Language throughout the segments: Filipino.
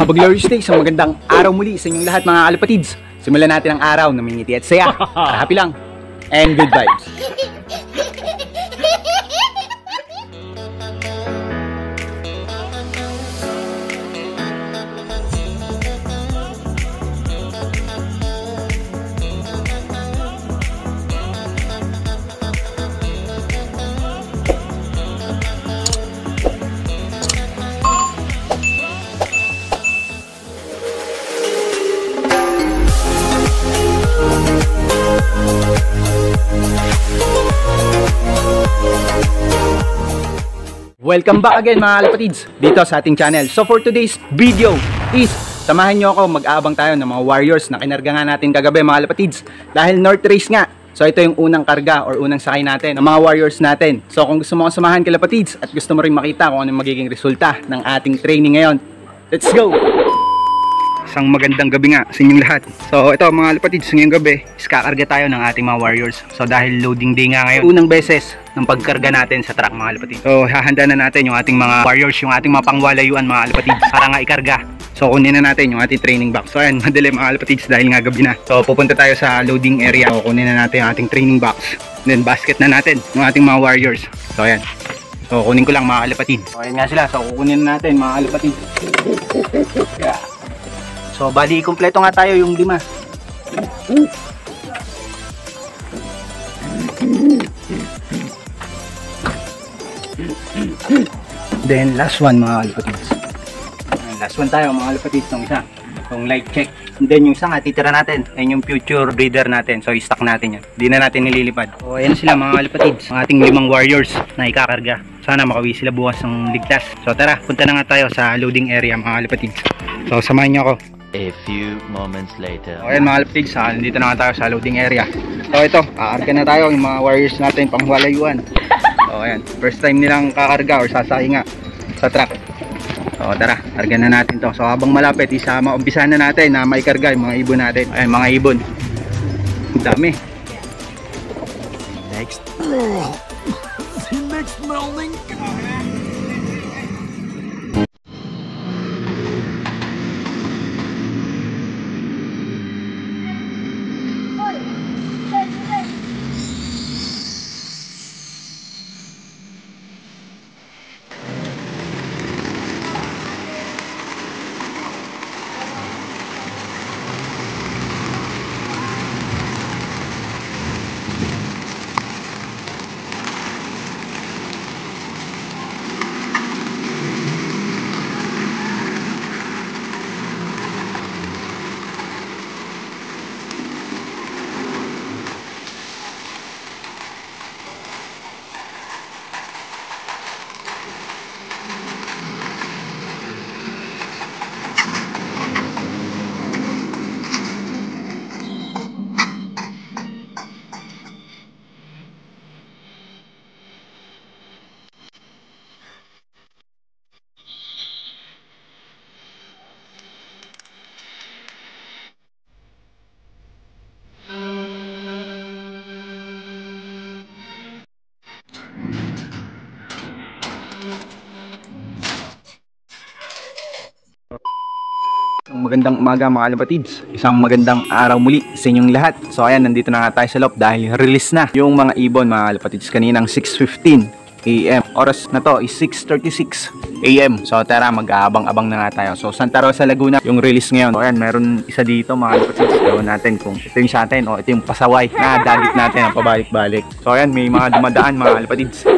Glorious day, isang magandang araw muli sa inyong lahat mga kalapatids. Simulan natin ang araw na may ngiti at saya, happy lang, and good vibes. Welcome back again mga kalapatids dito sa ating channel. So for today's video is samahan nyo ako, mag-aabang tayo ng mga warriors na kinarga nga natin kagabi mga kalapatids. Dahil North Race nga, so ito yung unang karga or unang sakay natin ng mga warriors natin. So kung gusto mo akong samahan kalapatids at gusto mo rin makita kung ano yung magiging resulta ng ating training ngayon, let's go! Isang magandang gabi nga sa inyong lahat. So ito mga kalapatids, ngayong gabi is kakarga tayo ng ating mga warriors. So dahil loading day nga ngayon, unang beses ng pagkarga natin sa truck mga kalapatids. So hahanda na natin yung ating mga warriors, yung ating mga pangwalayuan mga kalapatids para nga ikarga. So kunin na natin yung ating training box. So ayan, madali mga kalapatids dahil nga gabi na. So pupunta tayo sa loading area. So kunin na natin yung ating training box. Then basket na natin yung ating mga warriors. So ayan. So kunin ko lang mga kalapatids. So ayan nga sila. So kukunin na natin mga kalapatids. Yeah. So bali kompleto nga tayo yung 5. Then last one mga kalapatids. Last one tayo mga kalapatids, ng isa, yung light check. And then yung isa nga titira natin, ayun yung future breeder natin. So i-stock natin yan, hindi na natin nililipad. So ayan sila mga kalapatids, ang ating 5 warriors na ikakarga. Sana makawi sila bukas ng ligtas. So tara, punta na nga tayo sa loading area mga kalapatids. So samahan nyo ako. A few moments later. So ayan mga kalapatids, nandito na nga tayo sa loading area. So ito, kakarga na tayo yung mga warriors natin pangwalayuan. So ayan, first time nilang kakarga or sasakay nga sa truck. So tara, karga na natin to. So habang malapit, maumpisahan na natin na maikarga yung mga ibon natin. Ayan mga ibon, ang dami. Next. Next morning. Magandang umaga mga kalapatids, isang magandang araw muli sa inyong lahat. So ayan, nandito na nga tayo sa loob dahil release na yung mga ibon mga kalapatids kaninang 6:15 AM. Oras na to is 6:36 AM. So tara, mag-aabang-abang na nga tayo. So Santa Rosa, Laguna yung release ngayon. So ayan, meron isa dito mga kalapatids. Gawin natin kung ito yung sa atin o ito yung pasaway na dagit natin ang pabalik-balik. So ayan, may mga dumadaan mga kalapatids.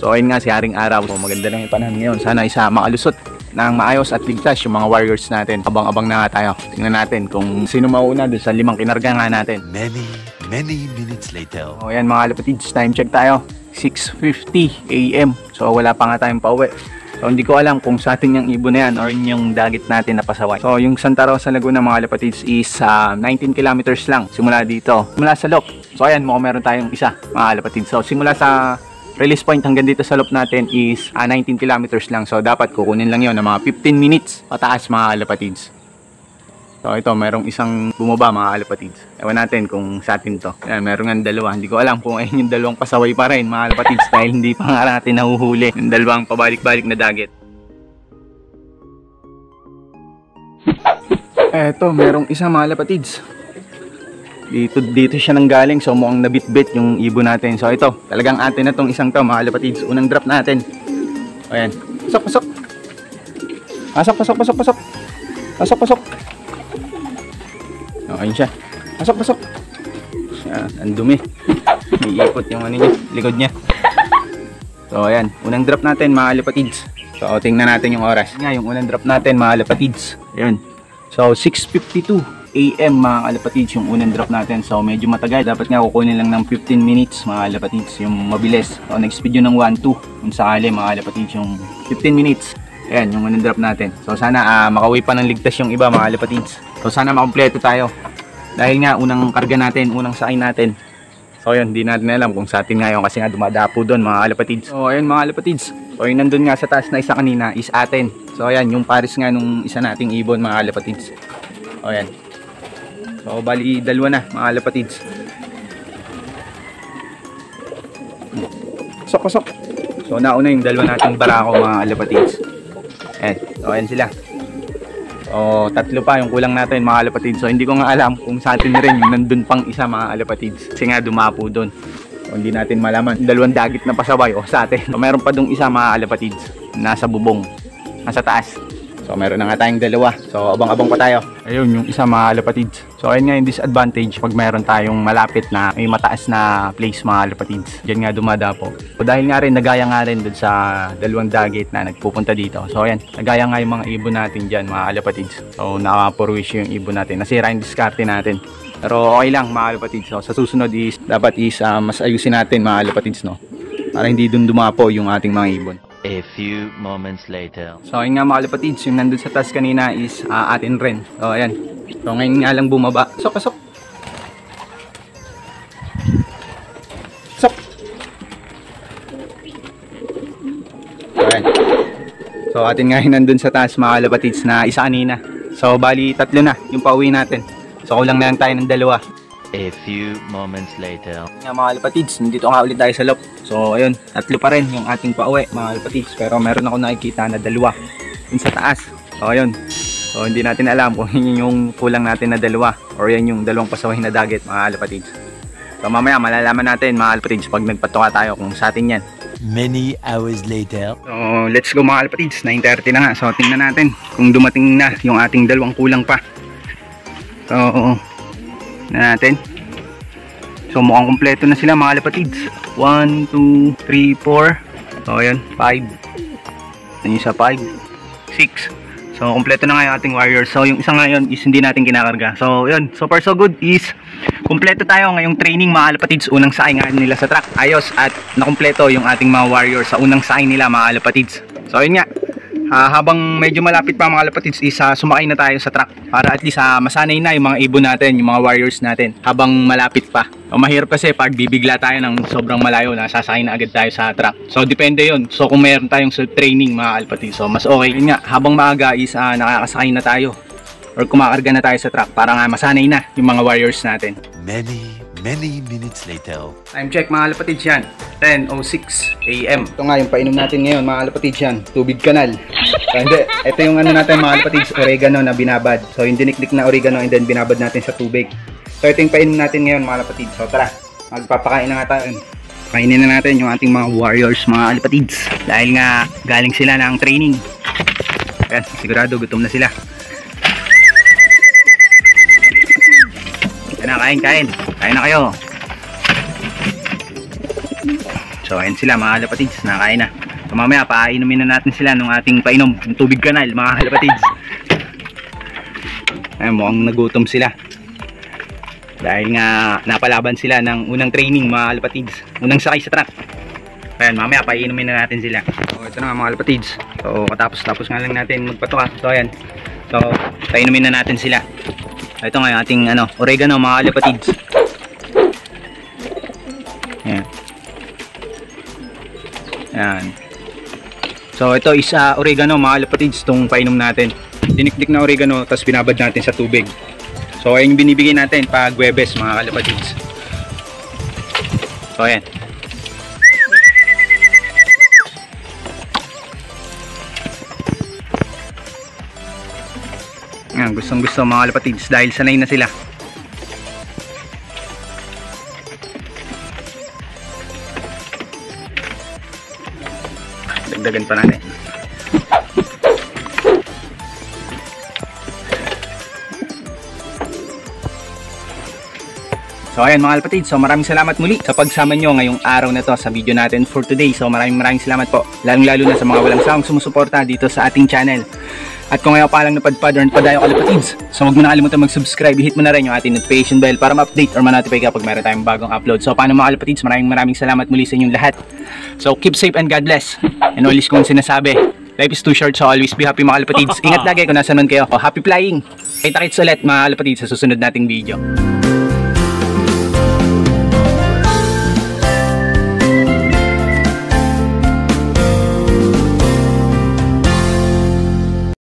So ayun nga, si Haring Araw. So maganda lang yung panahon ngayon. Sana isa makalusot ng maayos at ligtas yung mga warriors natin. Abang-abang na nga tayo. Tingnan natin kung sino mauna dun sa 5 kinarga nga natin. Many minutes later. So ayan mga kalapatids, time check tayo. 6:50 AM. So wala pa nga tayong pauwi. So hindi ko alam kung sa atin yung ibon na yan or yung dagit natin na pasaway. So yung Santa Rosa, Laguna mga kalapatids is 19 kilometers lang simula dito, simula sa loop. So ayan, mukhang meron tayong isa mga kalapatids. So simula sa release point hanggang dito sa loop natin is 19 kilometers lang. So dapat kukunin lang yon ng mga 15 minutes pataas mga kalapatids. So ito, merong isang bumaba mga kalapatids. Ewan natin kung sa atin to. Ayan, meron nga dalawa. Hindi ko alam kung ayun yung dalawang pasaway pa rin mga kalapatids dahil hindi pa nga natin nahuhuli yung dalawang pabalik-balik na dagat. Eto, merong isa mga lapatids. Dito siya nanggaling. So mukhang nabitbit yung ibon natin. So ito, talagang atin na tong isang to mga lapatids. Unang drop natin. Ayan. Pasok. Pasok. Okay siya. Pasok. Ang dumi. May ipot yung ano niya, likod niya. So ayan, unang drop natin mga lapatids. So tingnan natin yung oras. Yung unang drop natin mga lapatids. Ayan. So 6:52 AM mga kalapatids yung unang drop natin. So medyo matagal. Dapat nga kukunin lang ng 15 minutes mga kalapatids. Yung mabilis. So nag-speed yun ng 1-2. Kung sakali mga kalapatids yung 15 minutes. Ayan yung unang drop natin. So sana makauwi pa ng ligtas yung iba mga kalapatids. So sana makompleto tayo. Dahil nga unang karga natin, unang sakay natin. So yun, hindi natin alam kung sa atin ngayon kasi nga dumadapo doon mga kalapatids. So ayun mga kalapatids. So yung nandun nga sa taas na isa kanina is atin. So ayan, yung pares nga nung isa nating ibon mga kalapatids. So ayan. So bali dalawa na mga kalapatids. Pasok. So nauna yung dalawa nating barako mga kalapatids. Ayan. So ayan sila. So tatlo pa yung kulang natin mga kalapatids. So hindi ko nga alam kung sa atin rin yung nandun pang isa mga kalapatids. Kasi nga dumapo doon. So hindi natin malaman. Dalawang dagit na pasabay o sa atin. So meron pa dong isa mga kalapatids. Nasa bubong. Nasa taas. So meron na nga tayong dalawa. So abang-abang pa tayo. Ayun yung isa mga kalapatids. So ayun nga yung disadvantage pag meron tayong malapit na may mataas na place mga kalapatids. Diyan nga dumadapo. So dahil nga rin nagaya nga rin doon sa dalawang dagit na nagpupunta dito. So ayan, nagaya nga yung mga ibon natin dyan mga kalapatids. So nakapurwish yung ibon natin. Nasira yung diskarte natin. Pero okay lang mga kalapatids. So sa susunod is dapat mas ayusin natin mga kalapatids, no? Para hindi dun dumapo yung ating mga ibon. A few moments later. So ayun nga mga kalapatids, yung nandun sa taas kanina is atin rin. So ayan. So ngayon nga lang bumaba. Pasok. So ayan. So atin nga yung nandun sa taas mga kalapatids na isa kanina. So bali tatlo na yung pauwi natin. So kulang na lang tayo ng dalawa. A few moments later. Nga mga kalapatids, nandito nga ulit tayo sa loob. So ayun, tatlo pa rin yung ating pauwi mga kalapatids. Pero meron ako nakikita na dalawa yun sa taas. So ayun. So hindi natin alam kung yun yung kulang natin na dalawa or yan yung dalawang pasaway na dagat mga kalapatids. So mamaya malalaman natin mga kalapatids pag nagpatuka tayo kung sa atin yan. Many hours later. So let's go mga kalapatids, 9:30 na nga. So tingnan natin kung dumating na yung ating dalawang kulang pa. So na natin. So mukhang kompleto na sila mga kalapatids. 1, 2, 3, 4. So ayan, 5. Yan yung isa 5, 6. So kompleto na nga yung ating warriors. So yung isa ngayon is hindi natin kinakarga. So yun, so far so good is kompleto tayo ngayong training mga kalapatids. Unang sakay nga nila sa truck. Ayos at nakompleto yung ating mga warriors sa unang sakay nila mga kalapatids. So yun nga. Habang medyo malapit pa mga kalapatids is sumakay na tayo sa truck para at least masanay na yung mga ibon natin, yung mga warriors natin habang malapit pa. O mahirap kasi pag bibigla tayo ng sobrang malayo na sasakay na agad tayo sa truck. So depende yun. So kung meron tayong training mga kalapatids, so mas okay. Yun nga, habang maaga is nakakasakay na tayo or kumakarga na tayo sa truck para nga masanay na yung mga warriors natin. Many minutes later. Time check mga kalapatids yan, 10:06 AM. Ito nga yung painom natin ngayon mga kalapatids yan, tubig kanal. So, hindi, ito yung ano natin mga kalapatids, oregano na binabad. So yung dinikdik na oregano and then binabad natin sa tubig. So ito yung painom natin ngayon mga kalapatids. So tara, magpapakain na nga tayo. Kainin na natin yung ating mga warriors mga kalapatids. Dahil nga galing sila ng training. Ayan, sigurado gutom na sila. Kain na kayo. So ayan sila mga kalapatids, nakain na. So mamaya painumin na natin sila ng ating painom, ng tubig kanal mga kalapatids. Ayan, mukhang nagutom sila dahil nga napalaban sila ng unang training mga kalapatids, unang sakay sa truck. Ayan, mamaya painumin na natin sila. So ito na nga mga kalapatids. So tapos nga lang natin magpatuka. So ayan, so painumin na natin sila. Ito nga yung ating oregano mga kalapatids. Ayan. Ayan. So ito is oregano mga kalapatids, itong painom natin. Dinikdik na oregano tapos binabad natin sa tubig. So ayun yung binibigay natin pag Huwebes mga kalapatids. So ayan. Yan, gustong gusto mga kalapatids dahil sanay na sila. Dagdagan pa natin. So ayan mga kalapatids, so maraming salamat muli sa pagsama nyo ngayong araw na to sa video natin for today. So maraming salamat po, lalong lalo na sa mga walang sawang sumusuporta dito sa ating channel. At kung ngayon pa lang napadpad or napadayo kalapatids, so huwag mo na kalimutan mag-subscribe, hit mo na rin yung ating notification bell para ma-update or ma-notify kapag meron tayong bagong upload. So paano mga kalapatids, maraming salamat muli sa inyong lahat. So keep safe and God bless. And always kong sinasabi, life is too short, so always be happy mga kalapatids. Ingat lagi kung nasa nun kayo. Happy flying! Kita-kits ulit mga kalapatids sa susunod nating video.